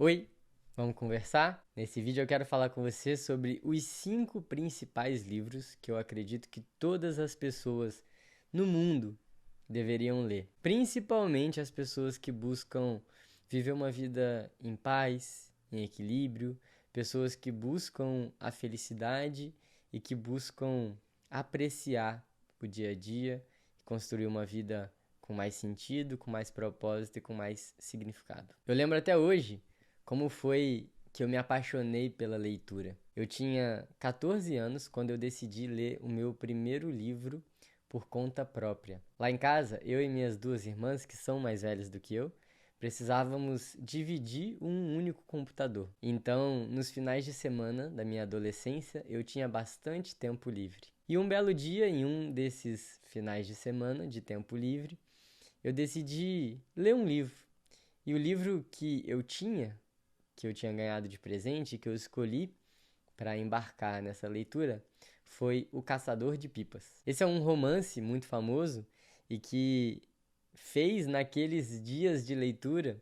Oi, vamos conversar? Nesse vídeo eu quero falar com você sobre os 5 principais livros que eu acredito que todas as pessoas no mundo deveriam ler. Principalmente as pessoas que buscam viver uma vida em paz, em equilíbrio, pessoas que buscam a felicidade e que buscam apreciar o dia a dia e construir uma vida com mais sentido, com mais propósito e com mais significado. Eu lembro até hoje como foi que eu me apaixonei pela leitura. Eu tinha 14 anos quando eu decidi ler o meu primeiro livro por conta própria. Lá em casa, eu e minhas duas irmãs, que são mais velhas do que eu, precisávamos dividir um único computador. Então, nos finais de semana da minha adolescência, eu tinha bastante tempo livre. E um belo dia, em um desses finais de semana de tempo livre, eu decidi ler um livro. E o livro que eu tinha ganhado de presente, que eu escolhi para embarcar nessa leitura, foi O Caçador de Pipas. Esse é um romance muito famoso e que fez naqueles dias de leitura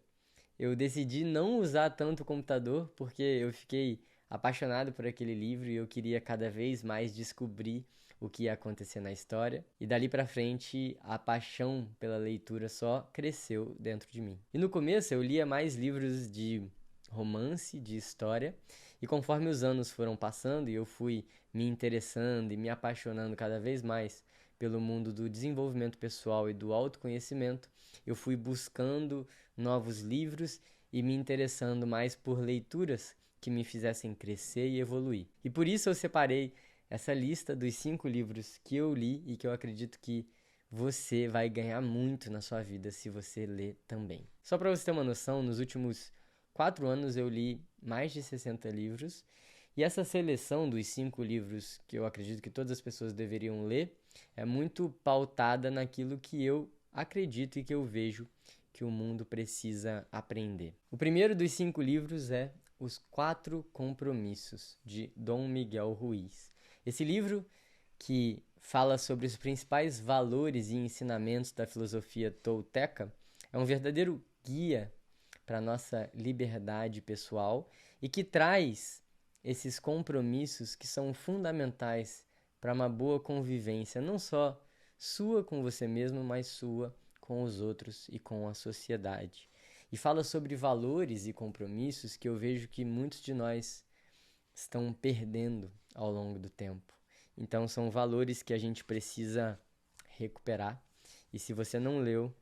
eu decidi não usar tanto o computador porque eu fiquei apaixonado por aquele livro e eu queria cada vez mais descobrir o que ia acontecer na história. E dali para frente a paixão pela leitura só cresceu dentro de mim. E no começo eu lia mais livros de romance, de história, e conforme os anos foram passando e eu fui me interessando e me apaixonando cada vez mais pelo mundo do desenvolvimento pessoal e do autoconhecimento, eu fui buscando novos livros e me interessando mais por leituras que me fizessem crescer e evoluir. E por isso eu separei essa lista dos 5 livros que eu li e que eu acredito que você vai ganhar muito na sua vida se você ler também. Só para você ter uma noção, nos últimos 4 anos eu li mais de 60 livros e essa seleção dos 5 livros que eu acredito que todas as pessoas deveriam ler é muito pautada naquilo que eu acredito e que eu vejo que o mundo precisa aprender. O primeiro dos 5 livros é Os 4 Compromissos, de Dom Miguel Ruiz. Esse livro, que fala sobre os principais valores e ensinamentos da filosofia tolteca, é um verdadeiro guia para a nossa liberdade pessoal e que traz esses compromissos que são fundamentais para uma boa convivência, não só sua com você mesmo, mas sua com os outros e com a sociedade. E fala sobre valores e compromissos que eu vejo que muitos de nós estão perdendo ao longo do tempo. Então são valores que a gente precisa recuperar. E se você não leu,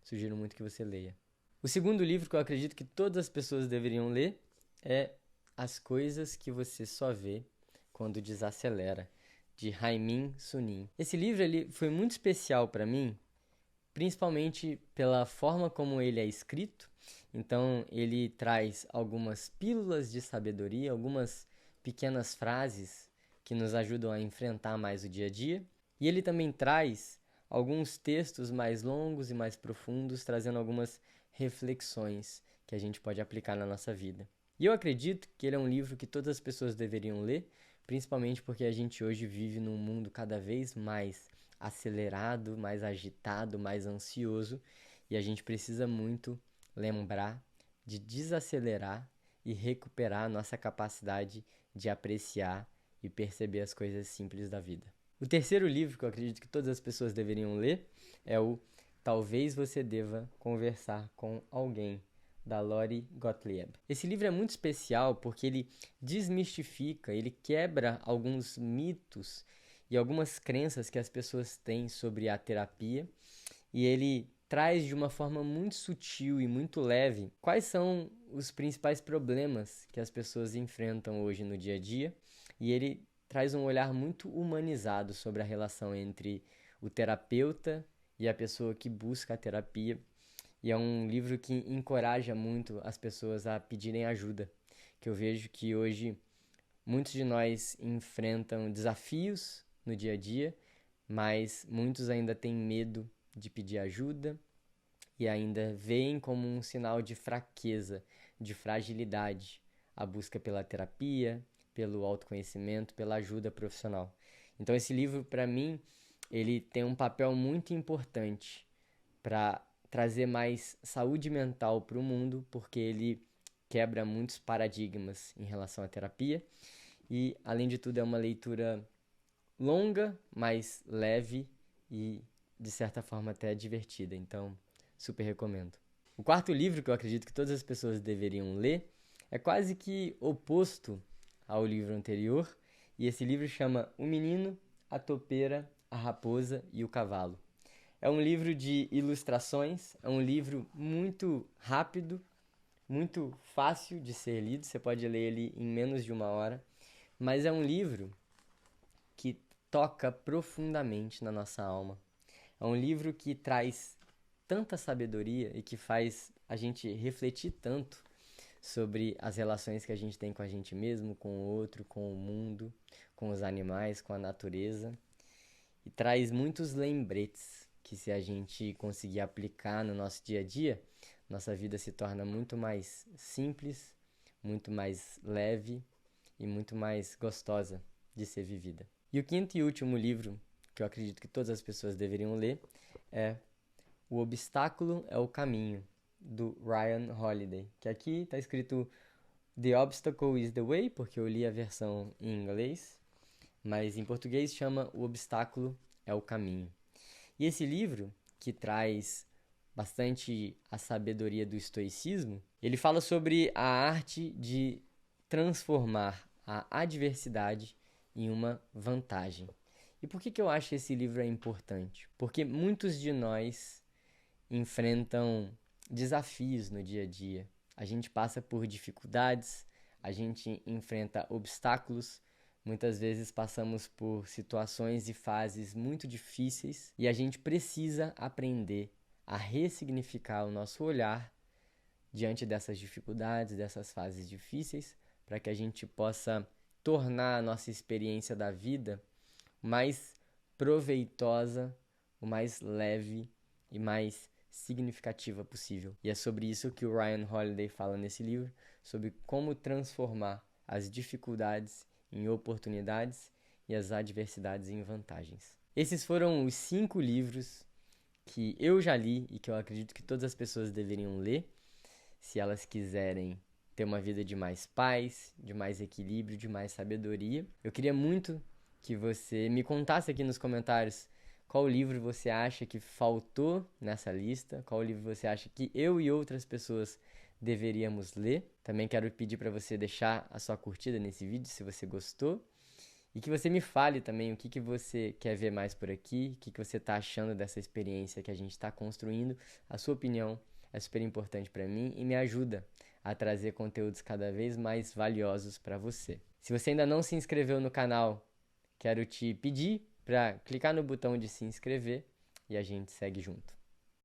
sugiro muito que você leia. O segundo livro que eu acredito que todas as pessoas deveriam ler é As Coisas que Você Só Vê Quando Desacelera, de Raimin Sunim. Esse livro ele foi muito especial para mim, principalmente pela forma como ele é escrito. Então, ele traz algumas pílulas de sabedoria, algumas pequenas frases que nos ajudam a enfrentar mais o dia a dia. E ele também traz alguns textos mais longos e mais profundos, trazendo algumas reflexões que a gente pode aplicar na nossa vida. E eu acredito que ele é um livro que todas as pessoas deveriam ler, principalmente porque a gente hoje vive num mundo cada vez mais acelerado, mais agitado, mais ansioso, e a gente precisa muito lembrar de desacelerar e recuperar a nossa capacidade de apreciar e perceber as coisas simples da vida. O terceiro livro que eu acredito que todas as pessoas deveriam ler é o Talvez Você Deva Conversar com Alguém, da Lori Gottlieb. Esse livro é muito especial porque ele desmistifica, ele quebra alguns mitos e algumas crenças que as pessoas têm sobre a terapia, e ele traz de uma forma muito sutil e muito leve quais são os principais problemas que as pessoas enfrentam hoje no dia a dia, e ele traz um olhar muito humanizado sobre a relação entre o terapeuta e a pessoa que busca a terapia. E é um livro que encoraja muito as pessoas a pedirem ajuda, que eu vejo que hoje muitos de nós enfrentam desafios no dia a dia, mas muitos ainda têm medo de pedir ajuda e ainda veem como um sinal de fraqueza, de fragilidade, a busca pela terapia, pelo autoconhecimento, pela ajuda profissional. Então esse livro, para mim, ele tem um papel muito importante para trazer mais saúde mental para o mundo, porque ele quebra muitos paradigmas em relação à terapia. E, além de tudo, é uma leitura longa, mas leve e, de certa forma, até divertida. Então, super recomendo. O quarto livro que eu acredito que todas as pessoas deveriam ler é quase que oposto ao livro anterior. E esse livro chama O Menino, a Topeira, a Raposa e o Cavalo. É um livro de ilustrações, é um livro muito rápido, muito fácil de ser lido, você pode ler ele em menos de 1 hora, mas é um livro que toca profundamente na nossa alma. É um livro que traz tanta sabedoria e que faz a gente refletir tanto sobre as relações que a gente tem com a gente mesmo, com o outro, com o mundo, com os animais, com a natureza. E traz muitos lembretes que, se a gente conseguir aplicar no nosso dia a dia, nossa vida se torna muito mais simples, muito mais leve e muito mais gostosa de ser vivida. E o quinto e último livro que eu acredito que todas as pessoas deveriam ler é O Obstáculo é o Caminho, do Ryan Holiday, que aqui está escrito The Obstacle is the Way, porque eu li a versão em inglês, mas em português chama O Obstáculo é o Caminho. E esse livro, que traz bastante a sabedoria do estoicismo, ele fala sobre a arte de transformar a adversidade em uma vantagem. E por que eu acho que esse livro é importante? Porque muitos de nós enfrentam desafios no dia a dia. A gente passa por dificuldades, a gente enfrenta obstáculos, muitas vezes passamos por situações e fases muito difíceis e a gente precisa aprender a ressignificar o nosso olhar diante dessas dificuldades, dessas fases difíceis, para que a gente possa tornar a nossa experiência da vida mais proveitosa, o mais leve e mais significativa possível. E é sobre isso que o Ryan Holiday fala nesse livro, sobre como transformar as dificuldades em oportunidades e as adversidades em vantagens. Esses foram os 5 livros que eu já li e que eu acredito que todas as pessoas deveriam ler, se elas quiserem ter uma vida de mais paz, de mais equilíbrio, de mais sabedoria. Eu queria muito que você me contasse aqui nos comentários qual livro você acha que faltou nessa lista, qual livro você acha que eu e outras pessoas deveríamos ler. Também quero pedir para você deixar a sua curtida nesse vídeo se você gostou. E que você me fale também o que você quer ver mais por aqui, o que você está achando dessa experiência que a gente está construindo. A sua opinião é super importante para mim e me ajuda a trazer conteúdos cada vez mais valiosos para você. Se você ainda não se inscreveu no canal, quero te pedir para clicar no botão de se inscrever e a gente segue junto.